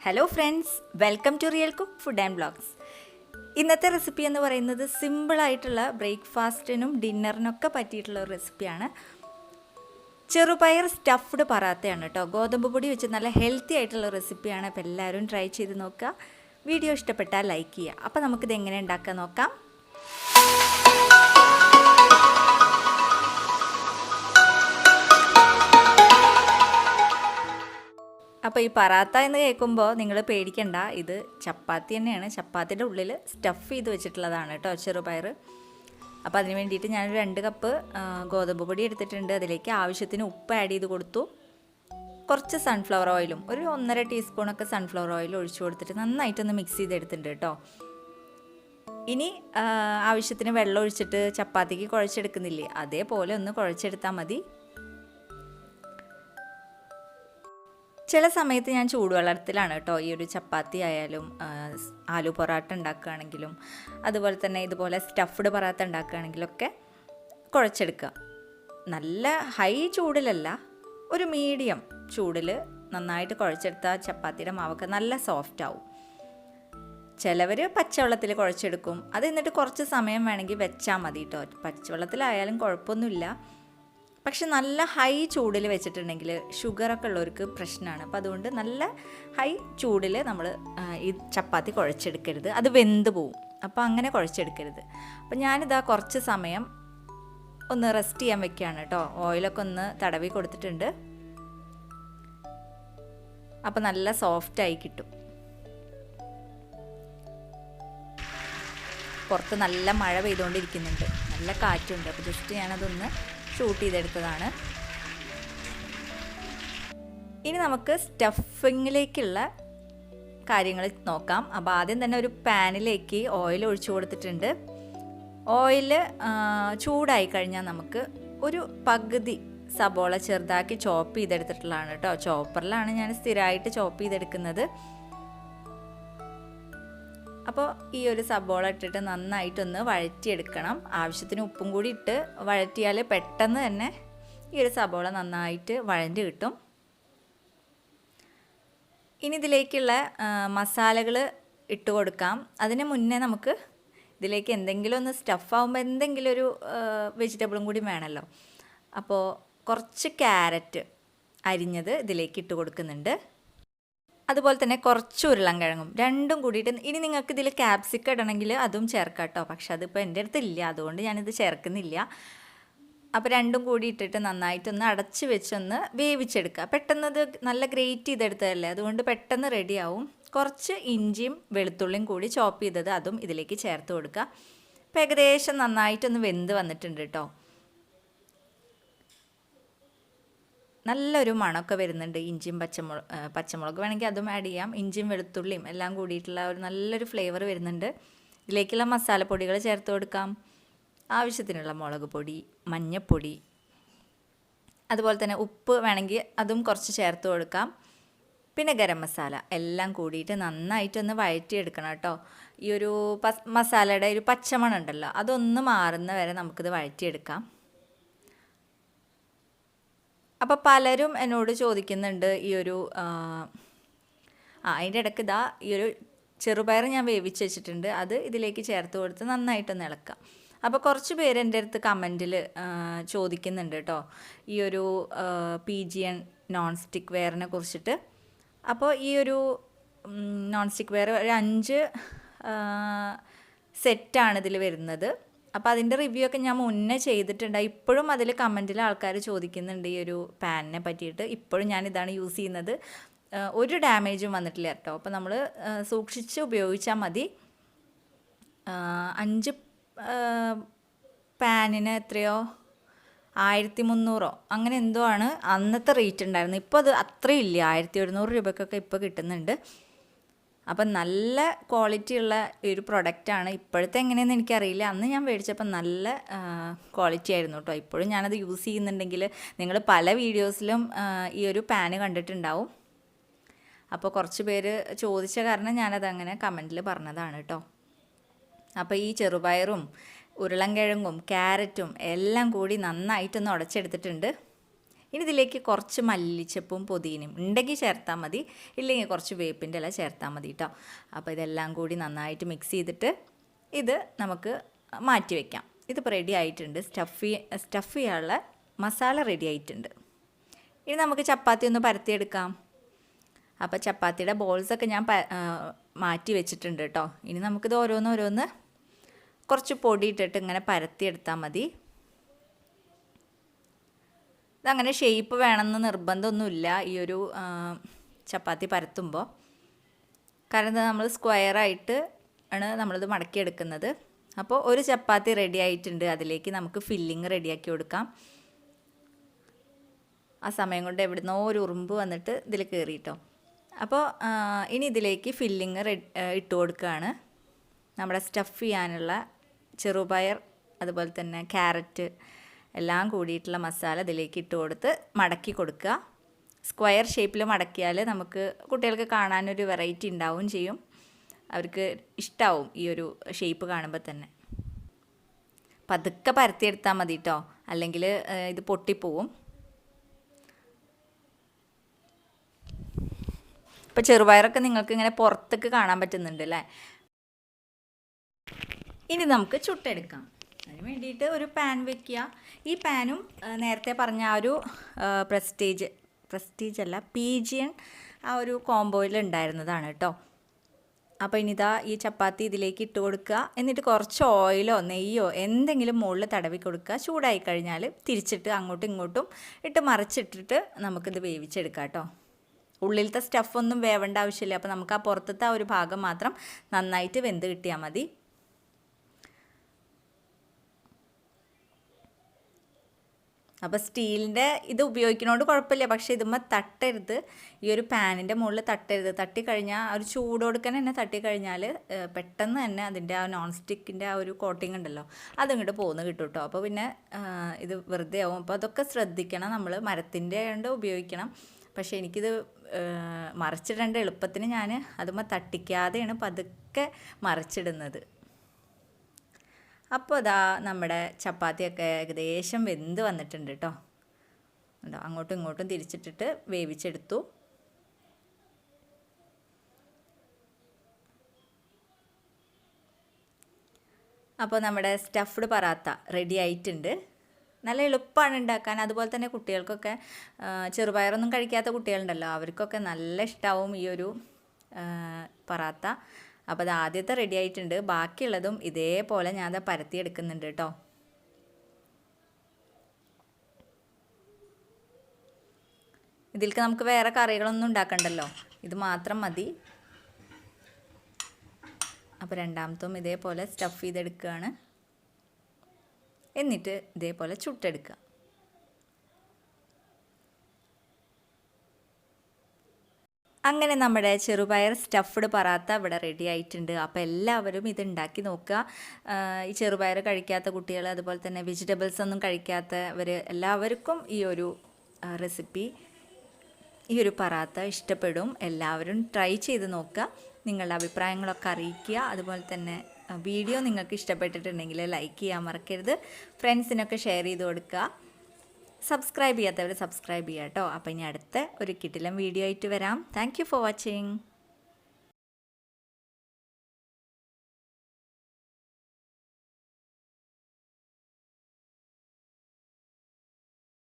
Hello friends, welcome to real cook food and vlogs. ഇന്നത്തെ recipe എന്ന് പറയുന്നത് സിമ്പിളായിട്ടുള്ള ബ്രേക്ക്ഫാസ്റ്റിനും ഡിന്നറിനൊക്കെ പറ്റിയിട്ടുള്ള ഒരു റെസിപ്പിയാണ്. ചെറുപയർ സ്റ്റഫ്ഡ് പറാത്തയാണ് കേട്ടോ. ഗോതമ്പ് പൊടി വെച്ച് നല്ല ഹെൽത്തി ആയിട്ടുള്ള റെസിപ്പിയാണ്. അപ്പോൾ എല്ലാവരും ട്രൈ ചെയ്ത് നോക്കുക. വീഡിയോ ഇഷ്ടപ്പെട്ടാൽ ലൈക്ക് ചെയ്യുക. അപ്പോൾ നമുക്കിത് എങ്ങനെ ഉണ്ടാക്കാൻ നോക്കാം. അപ്പോൾ ഈ പറാത്ത എന്ന് കേൾക്കുമ്പോൾ നിങ്ങൾ പേടിക്കണ്ട, ഇത് ചപ്പാത്തി തന്നെയാണ്. ചപ്പാത്തിൻ്റെ ഉള്ളിൽ സ്റ്റഫ് ചെയ്ത് വെച്ചിട്ടുള്ളതാണ് കേട്ടോ ചെറുപയർ. അപ്പോൾ അതിന് വേണ്ടിയിട്ട് ഞാനൊരു 2 കപ്പ് ഗോതമ്പ് പൊടി എടുത്തിട്ടുണ്ട്. അതിലേക്ക് ആവശ്യത്തിന് ഉപ്പ് ആഡ് ചെയ്ത് കൊടുത്തു. കുറച്ച് സൺഫ്ലവർ ഓയിലും ഒരു 1.5 ടീസ്പൂണൊക്കെ സൺഫ്ലവർ ഓയിൽ ഒഴിച്ചു കൊടുത്തിട്ട് നന്നായിട്ടൊന്ന് മിക്സ് ചെയ്തെടുത്തിട്ടുണ്ട് കേട്ടോ. ഇനി ആവശ്യത്തിന് വെള്ളം ഒഴിച്ചിട്ട് ചപ്പാത്തിക്ക് കുഴച്ചെടുക്കുന്നില്ലേ, അതേപോലെ ഒന്ന് കുഴച്ചെടുത്താൽ മതി. ചില സമയത്ത് ഞാൻ ചൂടുവെള്ളത്തിലാണ് കേട്ടോ ഈ ഒരു ചപ്പാത്തി ആയാലും ആലു പൊറാട്ട ഉണ്ടാക്കുകയാണെങ്കിലും അതുപോലെ തന്നെ ഇതുപോലെ സ്റ്റഫ്ഡ് പൊറാത്ത ഉണ്ടാക്കുകയാണെങ്കിലൊക്കെ കുഴച്ചെടുക്കുക. നല്ല ഹൈ ചൂടിലല്ല, ഒരു മീഡിയം ചൂടിൽ നന്നായിട്ട് കുഴച്ചെടുത്താൽ ചപ്പാത്തിയുടെ മാവൊക്കെ നല്ല സോഫ്റ്റ് ആവും. ചിലവർ പച്ചവെള്ളത്തിൽ കുഴച്ചെടുക്കും. അത് എന്നിട്ട് കുറച്ച് സമയം വേണമെങ്കിൽ വെച്ചാൽ മതി കേട്ടോ. പച്ചവെള്ളത്തിലായാലും കുഴപ്പമൊന്നുമില്ല. പക്ഷെ നല്ല ഹൈ ചൂടിൽ വെച്ചിട്ടുണ്ടെങ്കിൽ ഷുഗറൊക്കെ ഉള്ളവർക്ക് പ്രശ്നമാണ്. അപ്പോൾ അതുകൊണ്ട് നല്ല ഹൈ ചൂടിൽ നമ്മൾ ഈ ചപ്പാത്തി കുഴച്ചെടുക്കരുത്, അത് വെന്ത് പോവും. അപ്പോൾ അങ്ങനെ കുഴച്ചെടുക്കരുത്. അപ്പോൾ ഞാനിതാ കുറച്ച് സമയം ഒന്ന് റെസ്റ്റ് ചെയ്യാൻ വെക്കുകയാണ് കേട്ടോ. ഓയിലൊക്കെ ഒന്ന് തടവി കൊടുത്തിട്ടുണ്ട്. അപ്പോൾ നല്ല സോഫ്റ്റായി കിട്ടും. പുറത്ത് നല്ല മഴ പെയ്തുകൊണ്ടിരിക്കുന്നുണ്ട്, നല്ല കാറ്റുണ്ട്. അപ്പോൾ ജസ്റ്റ് ഞാനതൊന്ന് ഷൂട്ട് ചെയ്തെടുത്തതാണ്. ഇനി നമുക്ക് സ്റ്റഫിങ്ങിലേക്കുള്ള കാര്യങ്ങൾ നോക്കാം. അപ്പോൾ ആദ്യം തന്നെ ഒരു പാനിലേക്ക് ഓയിൽ ഒഴിച്ചു കൊടുത്തിട്ടുണ്ട്. ഓയിൽ ചൂടായി കഴിഞ്ഞാൽ നമുക്ക് ഒരു പകുതി സബോള ചെറുതാക്കി ചോപ്പ് ചെയ്തെടുത്തിട്ടുള്ളതാണ് കേട്ടോ. ചോപ്പറിലാണ് ഞാൻ സ്ഥിരമായിട്ട് ചോപ്പ് ചെയ്തെടുക്കുന്നത്. അപ്പോൾ ഈ ഒരു സബോള ഇട്ടിട്ട് നന്നായിട്ടൊന്ന് വഴറ്റിയെടുക്കണം. ആവശ്യത്തിന് ഉപ്പും കൂടി ഇട്ട് വഴറ്റിയാൽ പെട്ടെന്ന് തന്നെ ഈ ഒരു സബോള നന്നായിട്ട് വഴഞ്ഞ് കിട്ടും. ഇനി ഇതിലേക്കുള്ള മസാലകൾ ഇട്ട് കൊടുക്കാം. അതിന് മുന്നേ നമുക്ക് ഇതിലേക്ക് എന്തെങ്കിലും ഒന്ന് സ്റ്റഫാകുമ്പോൾ എന്തെങ്കിലും ഒരു വെജിറ്റബിളും കൂടി വേണമല്ലോ. അപ്പോൾ കുറച്ച് ക്യാരറ്റ് അരിഞ്ഞത് ഇതിലേക്ക് ഇട്ട് കൊടുക്കുന്നുണ്ട്. അതുപോലെ തന്നെ കുറച്ച് ഉരുളൻകിഴങ്ങും രണ്ടും കൂടിയിട്ട്. ഇനി നിങ്ങൾക്ക് ഇതിൽ ക്യാപ്സിക്കം ഇടണമെങ്കിൽ അതും ചേർക്കാം കേട്ടോ. പക്ഷെ അതിപ്പോൾ എൻ്റെ അടുത്തില്ല, അതുകൊണ്ട് ഞാനിത് ചേർക്കുന്നില്ല. അപ്പോൾ രണ്ടും കൂടി ഇട്ടിട്ട് നന്നായിട്ടൊന്ന് അടച്ച് വെച്ചൊന്ന് വേവിച്ചെടുക്കുക. പെട്ടെന്ന് ഇത് നല്ല ഗ്രേറ്റ് ചെയ്തെടുത്തതല്ലേ, അതുകൊണ്ട് പെട്ടെന്ന് റെഡിയാവും. കുറച്ച് ഇഞ്ചിയും വെളുത്തുള്ളിയും കൂടി ചോപ്പ് ചെയ്തത് അതും ഇതിലേക്ക് ചേർത്ത് കൊടുക്കുക. അപ്പോൾ ഏകദേശം നന്നായിട്ടൊന്ന് വെന്ത് വന്നിട്ടുണ്ട് കേട്ടോ. നല്ലൊരു മണമൊക്കെ വരുന്നുണ്ട്. ഇഞ്ചിയും പച്ചമുളക് വേണമെങ്കിൽ അതും ആഡ് ചെയ്യാം. ഇഞ്ചിയും വെളുത്തുള്ളിയും എല്ലാം കൂടിയിട്ടുള്ള ഒരു നല്ലൊരു ഫ്ലേവർ വരുന്നുണ്ട്. ഇതിലേക്കുള്ള മസാലപ്പൊടികൾ ചേർത്ത് കൊടുക്കാം. ആവശ്യത്തിനുള്ള മുളക് പൊടി, മഞ്ഞൾപ്പൊടി, അതുപോലെ തന്നെ ഉപ്പ് വേണമെങ്കിൽ അതും കുറച്ച് ചേർത്ത് കൊടുക്കാം. പിന്നെ ഗരം മസാല എല്ലാം കൂടിയിട്ട് നന്നായിട്ടൊന്ന് വഴറ്റിയെടുക്കണം കേട്ടോ. ഈ ഒരു മസാലയുടെ ഒരു പച്ചമണം ഉണ്ടല്ലോ, അതൊന്ന് മാറുന്ന വരെ നമുക്കിത് വഴറ്റിയെടുക്കാം. അപ്പോൾ പലരും എന്നോട് ചോദിക്കുന്നുണ്ട് ഈ ഒരു അതിൻ്റെ ഇടയ്ക്ക് ഇതാ ഈ ഒരു ചെറുപയർ ഞാൻ വേവിച്ച് വെച്ചിട്ടുണ്ട്, അത് ഇതിലേക്ക് ചേർത്ത് കൊടുത്ത് നന്നായിട്ടൊന്ന് ഇളക്കാം. അപ്പോൾ കുറച്ച് പേര് എൻ്റെ അടുത്ത് കമൻറ്റിൽ ചോദിക്കുന്നുണ്ട് കേട്ടോ ഈ ഒരു PGN നോൺ സ്റ്റിക്ക് വെയറിനെ കുറിച്ചിട്ട്. അപ്പോൾ ഈ ഒരു നോൺ സ്റ്റിക്ക് വെയർ ഒരു 5 സെറ്റാണ് ഇതിൽ വരുന്നത്. അപ്പോൾ അതിൻ്റെ റിവ്യൂ ഒക്കെ ഞാൻ മുന്നേ ചെയ്തിട്ടുണ്ട്. ഇപ്പോഴും അതിൽ കമൻറ്റിൽ ആൾക്കാർ ചോദിക്കുന്നുണ്ട് ഈ ഒരു പാനിനെ പറ്റിയിട്ട്. ഇപ്പോഴും ഞാനിതാണ് യൂസ് ചെയ്യുന്നത്. ഒരു ഡാമേജും വന്നിട്ടില്ല കേട്ടോ. അപ്പോൾ നമ്മൾ സൂക്ഷിച്ച് ഉപയോഗിച്ചാൽ മതി. 5 പാനിന് എത്രയോ 1300 അങ്ങനെ എന്തോ ആണ് അന്നത്തെ റേറ്റ് ഉണ്ടായിരുന്നു. ഇപ്പോൾ അത് അത്രയും ഇല്ല, 1100 രൂപയ്ക്കൊക്കെ ഇപ്പോൾ കിട്ടുന്നുണ്ട്. അപ്പം നല്ല ക്വാളിറ്റി ഉള്ള ഒരു പ്രൊഡക്റ്റാണ്. ഇപ്പോഴത്തെ എങ്ങനെയെന്ന് എനിക്കറിയില്ല, അന്ന് ഞാൻ മേടിച്ചപ്പോൾ നല്ല ക്വാളിറ്റി ആയിരുന്നു കേട്ടോ. ഇപ്പോഴും ഞാനത് യൂസ് ചെയ്യുന്നുണ്ടെങ്കിൽ നിങ്ങൾ പല വീഡിയോസിലും ഈ ഒരു പാന് കണ്ടിട്ടുണ്ടാവും. അപ്പോൾ കുറച്ച് പേര് ചോദിച്ച കാരണം ഞാനതങ്ങനെ കമൻറ്റിൽ പറഞ്ഞതാണ് കേട്ടോ. അപ്പോൾ ഈ ചെറുപയറും ഉരുളൻകിഴങ്ങും ക്യാരറ്റും എല്ലാം കൂടി നന്നായിട്ടൊന്ന് ഉടച്ചെടുത്തിട്ടുണ്ട്. ഇനി ഇതിലേക്ക് കുറച്ച് മല്ലിച്ചപ്പും പുതിനയും ഉണ്ടെങ്കിൽ ചേർത്താൽ മതി, ഇല്ലെങ്കിൽ കുറച്ച് വേപ്പിൻ്റെ ഇല ചേർത്താൽ മതി കേട്ടോ. അപ്പോൾ ഇതെല്ലാം കൂടി നന്നായിട്ട് മിക്സ് ചെയ്തിട്ട് ഇത് നമുക്ക് മാറ്റി വയ്ക്കാം. ഇതിപ്പോൾ റെഡി ആയിട്ടുണ്ട്. സ്റ്റഫ് ചെയ്യാനുള്ള മസാല റെഡി ആയിട്ടുണ്ട്. ഇനി നമുക്ക് ചപ്പാത്തി ഒന്ന് പരത്തിയെടുക്കാം. അപ്പോൾ ചപ്പാത്തിയുടെ ബോൾസൊക്കെ ഞാൻ മാറ്റി വെച്ചിട്ടുണ്ട് കേട്ടോ. ഇനി നമുക്കിത് ഓരോന്ന് കുറച്ച് പൊടി ഇട്ടിട്ട് ഇങ്ങനെ പരത്തിയെടുത്താൽ മതി. ഇതങ്ങനെ ഷേപ്പ് വേണമെന്ന് നിർബന്ധമൊന്നുമില്ല ഈ ഒരു ചപ്പാത്തി പരത്തുമ്പോൾ. കാരണം നമ്മൾ സ്ക്വയറായിട്ട് ആണ് നമ്മളിത് മടക്കിയെടുക്കുന്നത്. അപ്പോൾ ഒരു ചപ്പാത്തി റെഡി ആയിട്ടുണ്ട്. അതിലേക്ക് നമുക്ക് ഫില്ലിങ് റെഡിയാക്കി കൊടുക്കാം. ആ സമയം കൊണ്ട് എവിടുന്നോ ഒരു ഉറുമ്പ് വന്നിട്ട് ഇതിൽ കയറിയിട്ടോ. അപ്പോൾ ഇനി ഇതിലേക്ക് ഫില്ലിങ് ഇട്ട് കൊടുക്കുകയാണ്. നമ്മുടെ സ്റ്റഫ് ചെയ്യാനുള്ള ചെറുപയർ അതുപോലെ തന്നെ ക്യാരറ്റ് എല്ലാം കൂടിയിട്ടുള്ള മസാല ഇതിലേക്ക് ഇട്ട് കൊടുത്ത് മടക്കി കൊടുക്കുക. സ്ക്വയർ ഷേപ്പിൽ മടക്കിയാൽ നമുക്ക് കുട്ടികൾക്ക് കാണാനൊരു വെറൈറ്റി ഉണ്ടാവും ചെയ്യും. അവർക്ക് ഇഷ്ടാവും ഈ ഒരു ഷേപ്പ് കാണുമ്പോൾ തന്നെ. പതുക്കെ പരത്തിയെടുത്താൽ മതി കേട്ടോ, അല്ലെങ്കിൽ ഇത് പൊട്ടിപ്പോവും. ഇപ്പോൾ ചെറുപയറൊക്കെ നിങ്ങൾക്ക് ഇങ്ങനെ പുറത്തേക്ക് കാണാൻ പറ്റുന്നുണ്ട് അല്ലേ. ഇനി നമുക്ക് ചുട്ടെടുക്കാം. അതിന് വേണ്ടിയിട്ട് ഒരു പാൻ വെക്കുക. ഈ പാനും നേരത്തെ പറഞ്ഞ ആ ഒരു പ്രസ്റ്റീജ് അല്ല പീജിയൻ ആ ഒരു കോംബോയിൽ ഉണ്ടായിരുന്നതാണ് കേട്ടോ. അപ്പോൾ ഇനിതാ ഈ ചപ്പാത്തി ഇതിലേക്ക് ഇട്ട് കൊടുക്കുക. എന്നിട്ട് കുറച്ച് ഓയിലോ നെയ്യോ എന്തെങ്കിലും മുകളിൽ തടവി കൊടുക്കുക. ചൂടായി കഴിഞ്ഞാൽ തിരിച്ചിട്ട് അങ്ങോട്ടും ഇങ്ങോട്ടും ഇട്ട് മറിച്ചിട്ടിട്ട് നമുക്കിത് വേവിച്ചെടുക്കാം കേട്ടോ. ഉള്ളിലത്തെ സ്റ്റഫൊന്നും വേവേണ്ട ആവശ്യമില്ല. അപ്പോൾ നമുക്ക് ആ പുറത്തത്തെ ആ ഒരു ഭാഗം മാത്രം നന്നായിട്ട് വെന്ത് കിട്ടിയാൽ മതി. അപ്പോൾ സ്റ്റീലിൻ്റെ ഇത് ഉപയോഗിക്കുന്നതുകൊണ്ട് കുഴപ്പമില്ല, പക്ഷേ ഇതുമ്പോൾ തട്ടരുത്. ഈ ഒരു പാനിൻ്റെ മുകളിൽ തട്ടരുത്. തട്ടിക്കഴിഞ്ഞാൽ ഒരു ചൂട് കൊടുക്കാൻ തന്നെ തട്ടിക്കഴിഞ്ഞാൽ പെട്ടെന്ന് തന്നെ അതിൻ്റെ ആ നോൺ സ്റ്റിക്കിൻ്റെ ആ ഒരു കോട്ടിങ് ഉണ്ടല്ലോ അതിങ്ങോട്ട് പോന്ന് കിട്ടും കേട്ടോ. അപ്പോൾ പിന്നെ ഇത് വെറുതെ ആവും. അപ്പോൾ അതൊക്കെ ശ്രദ്ധിക്കണം. നമ്മൾ മരത്തിൻ്റെ കൊണ്ട് ഉപയോഗിക്കണം. പക്ഷേ എനിക്കിത് മറിച്ചിടേണ്ട എളുപ്പത്തിന് ഞാൻ അതുമ്പോൾ തട്ടിക്കാതെയാണ് പതുക്കെ മറിച്ചിടുന്നത്. അപ്പോൾ ഇതാ നമ്മുടെ ചപ്പാത്തിയൊക്കെ ഏകദേശം വെന്ത് വന്നിട്ടുണ്ട് കേട്ടോ. ഉണ്ടോ, അങ്ങോട്ടും ഇങ്ങോട്ടും തിരിച്ചിട്ടിട്ട് വേവിച്ചെടുത്തു. അപ്പോൾ നമ്മുടെ സ്റ്റഫ്ഡ് പറാത്ത റെഡി ആയിട്ടുണ്ട്. നല്ല എളുപ്പമാണ് ഉണ്ടാക്കാൻ. അതുപോലെ തന്നെ കുട്ടികൾക്കൊക്കെ ചെറുപയറൊന്നും കഴിക്കാത്ത കുട്ടികളുണ്ടല്ലോ, അവർക്കൊക്കെ നല്ല ഇഷ്ടമാവും ഈ ഒരു പറാത്ത. അപ്പോൾ അത് ആദ്യത്തെ റെഡി ആയിട്ടുണ്ട്. ബാക്കിയുള്ളതും ഇതേപോലെ ഞാൻ അത് പരത്തിയെടുക്കുന്നുണ്ട് കേട്ടോ. ഇതിലേക്ക് നമുക്ക് വേറെ കറികളൊന്നും ഉണ്ടാക്കണ്ടല്ലോ, ഇത് മാത്രം മതി. അപ്പോൾ രണ്ടാമത്തും ഇതേപോലെ സ്റ്റഫ് ചെയ്തെടുക്കുകയാണ്. എന്നിട്ട് ഇതേപോലെ ചുട്ടെടുക്കുക. അങ്ങനെ നമ്മുടെ ചെറുപയർ സ്റ്റഫ്ഡ് പറാത്ത ഇവിടെ റെഡി ആയിട്ടുണ്ട്. അപ്പോൾ എല്ലാവരും ഇത് ഉണ്ടാക്കി നോക്കുക. ഈ ചെറുപയർ കഴിക്കാത്ത കുട്ടികൾ, അതുപോലെ തന്നെ വെജിറ്റബിൾസ് ഒന്നും കഴിക്കാത്തവർ എല്ലാവർക്കും ഈ ഒരു റെസിപ്പി, ഈ ഒരു പറാത്ത ഇഷ്ടപ്പെടും. എല്ലാവരും ട്രൈ ചെയ്ത് നോക്കുക. നിങ്ങളുടെ അഭിപ്രായങ്ങളൊക്കെ അറിയിക്കുക. അതുപോലെ തന്നെ വീഡിയോ നിങ്ങൾക്ക് ഇഷ്ടപ്പെട്ടിട്ടുണ്ടെങ്കിൽ ലൈക്ക് ചെയ്യാൻ മറക്കരുത്. ഫ്രണ്ട്സിനൊക്കെ ഷെയർ ചെയ്ത് കൊടുക്കുക. സബ്സ്ക്രൈബ് ചെയ്യാത്തവർ സബ്സ്ക്രൈബ് ചെയ്യുക കേട്ടോ. അപ്പോൾ ഇനി അടുത്ത ഒരു കിടിലൻ വീഡിയോ ആയിട്ട് വരാം. Thank you for watching.